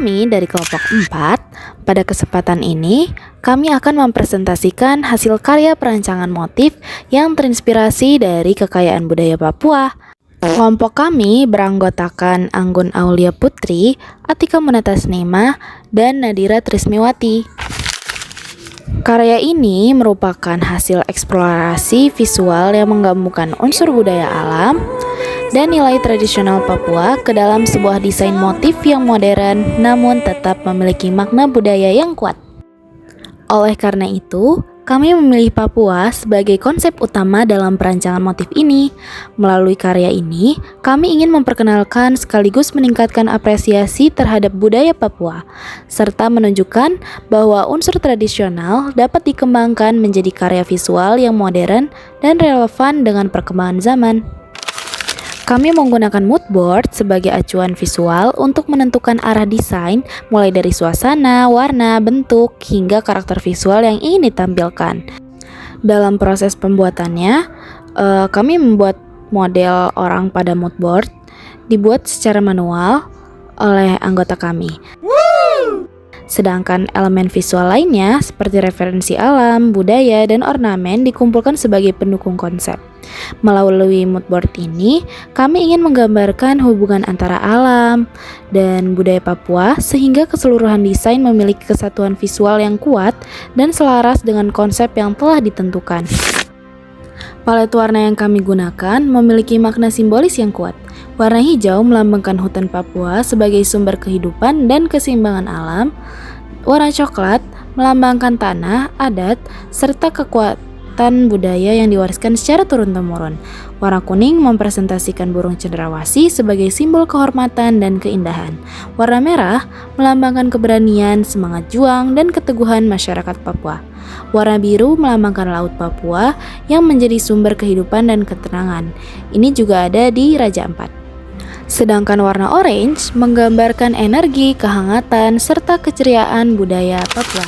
kami dari kelompok 4, pada kesempatan ini kami akan mempresentasikan hasil karya perancangan motif yang terinspirasi dari kekayaan budaya Papua. Kelompok kami beranggotakan Anggun Aulia Putri, Atika Munatasnema, dan Nadira Trismiwati. Karya ini merupakan hasil eksplorasi visual yang menggabungkan unsur budaya alam dan nilai tradisional Papua ke dalam sebuah desain motif yang modern namun tetap memiliki makna budaya yang kuat. Oleh karena itu, kami memilih Papua sebagai konsep utama dalam perancangan motif ini. Melalui karya ini, kami ingin memperkenalkan sekaligus meningkatkan apresiasi terhadap budaya Papua, serta menunjukkan bahwa unsur tradisional dapat dikembangkan menjadi karya visual yang modern dan relevan dengan perkembangan zaman. Kami menggunakan mood board sebagai acuan visual untuk menentukan arah desain, mulai dari suasana, warna, bentuk, hingga karakter visual yang ingin ditampilkan. Dalam proses pembuatannya, kami membuat model orang pada mood board, dibuat secara manual oleh anggota kami. Sedangkan elemen visual lainnya seperti referensi alam, budaya, dan ornamen dikumpulkan sebagai pendukung konsep. Melalui moodboard ini, kami ingin menggambarkan hubungan antara alam dan budaya Papua sehingga keseluruhan desain memiliki kesatuan visual yang kuat dan selaras dengan konsep yang telah ditentukan. Palet warna yang kami gunakan memiliki makna simbolis yang kuat. Warna hijau melambangkan hutan Papua sebagai sumber kehidupan dan keseimbangan alam. Warna coklat melambangkan tanah, adat, serta kekuatan budaya yang diwariskan secara turun-temurun. Warna kuning mempresentasikan burung cendrawasih sebagai simbol kehormatan dan keindahan. Warna merah melambangkan keberanian, semangat juang, dan keteguhan masyarakat Papua. Warna biru melambangkan Laut Papua yang menjadi sumber kehidupan dan ketenangan. Ini juga ada di Raja Ampat. Sedangkan warna orange menggambarkan energi, kehangatan, serta keceriaan budaya Papua.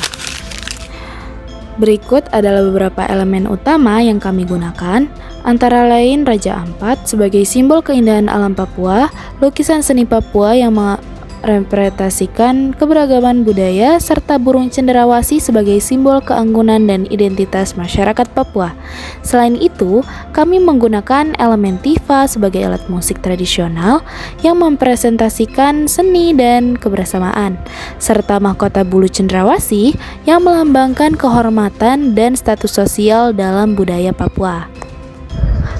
Berikut adalah beberapa elemen utama yang kami gunakan, antara lain Raja Ampat sebagai simbol keindahan alam Papua, lukisan seni Papua yang merepresentasikan keberagaman budaya, serta burung cendrawasih sebagai simbol keanggunan dan identitas masyarakat Papua. Selain itu, kami menggunakan elemen tifa sebagai alat musik tradisional yang mempresentasikan seni dan kebersamaan, serta mahkota bulu cendrawasih yang melambangkan kehormatan dan status sosial dalam budaya Papua.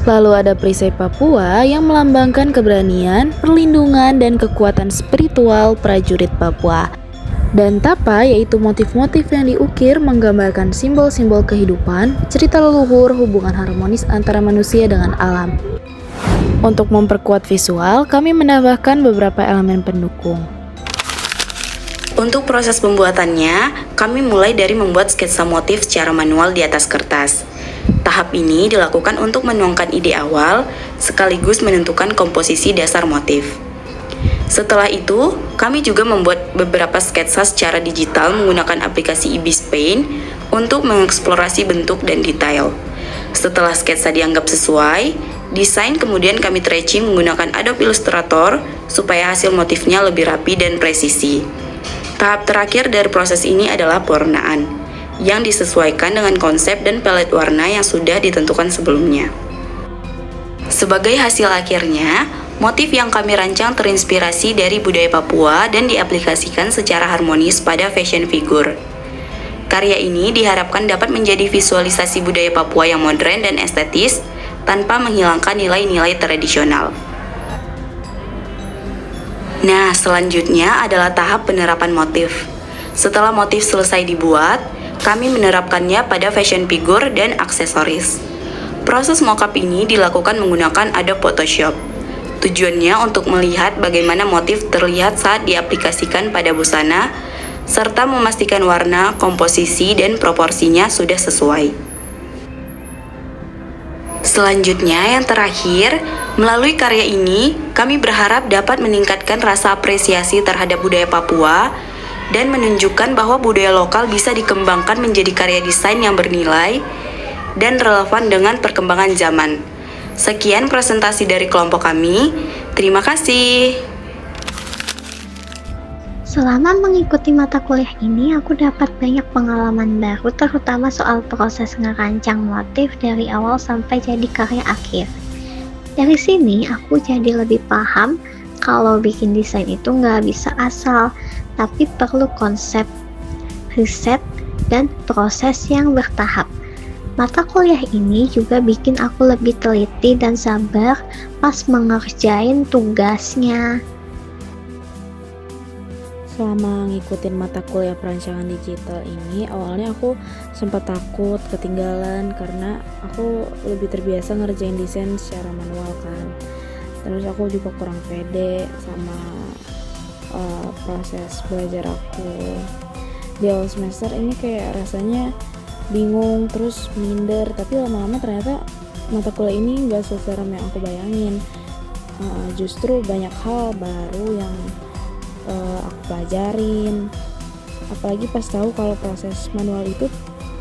Lalu ada perisai Papua yang melambangkan keberanian, perlindungan, dan kekuatan spiritual prajurit Papua. Dan tapa yaitu motif-motif yang diukir menggambarkan simbol-simbol kehidupan, cerita leluhur, hubungan harmonis antara manusia dengan alam. Untuk memperkuat visual, kami menambahkan beberapa elemen pendukung. Untuk proses pembuatannya, kami mulai dari membuat sketsa motif secara manual di atas kertas. Tahap ini dilakukan untuk menuangkan ide awal, sekaligus menentukan komposisi dasar motif. Setelah itu, kami juga membuat beberapa sketsa secara digital menggunakan aplikasi Ibis Paint untuk mengeksplorasi bentuk dan detail. Setelah sketsa dianggap sesuai, desain kemudian kami tracing menggunakan Adobe Illustrator supaya hasil motifnya lebih rapi dan presisi. Tahap terakhir dari proses ini adalah pewarnaan, yang disesuaikan dengan konsep dan palet warna yang sudah ditentukan sebelumnya. Sebagai hasil akhirnya, motif yang kami rancang terinspirasi dari budaya Papua dan diaplikasikan secara harmonis pada fashion figure. Karya ini diharapkan dapat menjadi visualisasi budaya Papua yang modern dan estetis tanpa menghilangkan nilai-nilai tradisional. Nah, selanjutnya adalah tahap penerapan motif. Setelah motif selesai dibuat, kami menerapkannya pada fashion figure dan aksesoris. Proses mockup ini dilakukan menggunakan Adobe Photoshop. Tujuannya untuk melihat bagaimana motif terlihat saat diaplikasikan pada busana, serta memastikan warna, komposisi, dan proporsinya sudah sesuai. Selanjutnya, yang terakhir, melalui karya ini, kami berharap dapat meningkatkan rasa apresiasi terhadap budaya Papua dan menunjukkan bahwa budaya lokal bisa dikembangkan menjadi karya desain yang bernilai dan relevan dengan perkembangan zaman. Sekian presentasi dari kelompok kami. Terima kasih. Selama mengikuti mata kuliah ini, aku dapat banyak pengalaman baru, terutama soal proses ngerancang motif dari awal sampai jadi karya akhir. Dari sini, aku jadi lebih paham kalau bikin desain itu nggak bisa asal, tapi perlu konsep, riset, dan proses yang bertahap. Mata kuliah ini juga bikin aku lebih teliti dan sabar pas mengerjain tugasnya. Selama ngikutin mata kuliah perancangan digital ini, awalnya aku sempat takut ketinggalan karena aku lebih terbiasa ngerjain desain secara manual kan. Terus aku juga kurang pede sama proses belajar aku. Di awal semester ini kayak rasanya bingung, terus minder, tapi lama-lama ternyata mata kuliah ini gak seseram yang aku bayangin. Justru banyak hal baru yang aku pelajarin, apalagi pas tahu kalau proses manual itu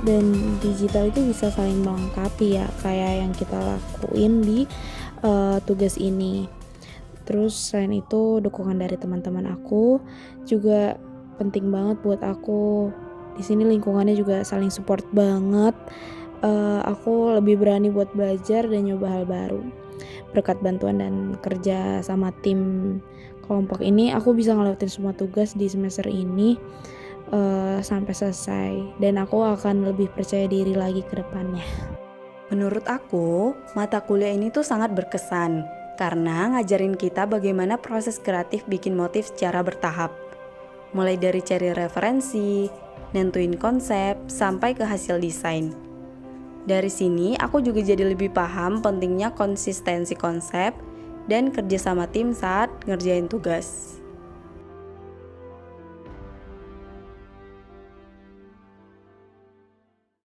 dan digital itu bisa saling melengkapi ya, kayak yang kita lakuin di tugas ini. Terus selain itu dukungan dari teman-teman aku juga penting banget buat aku. Di sini lingkungannya juga saling support banget. Aku lebih berani buat belajar dan nyoba hal baru. Berkat bantuan dan kerja sama tim kelompok ini, aku bisa ngelewatin semua tugas di semester ini sampai selesai, dan aku akan lebih percaya diri lagi ke depannya. Menurut aku, mata kuliah ini tuh sangat berkesan karena ngajarin kita bagaimana proses kreatif bikin motif secara bertahap. Mulai dari cari referensi, nentuin konsep, sampai ke hasil desain. Dari sini, aku juga jadi lebih paham pentingnya konsistensi konsep dan kerja sama tim saat ngerjain tugas.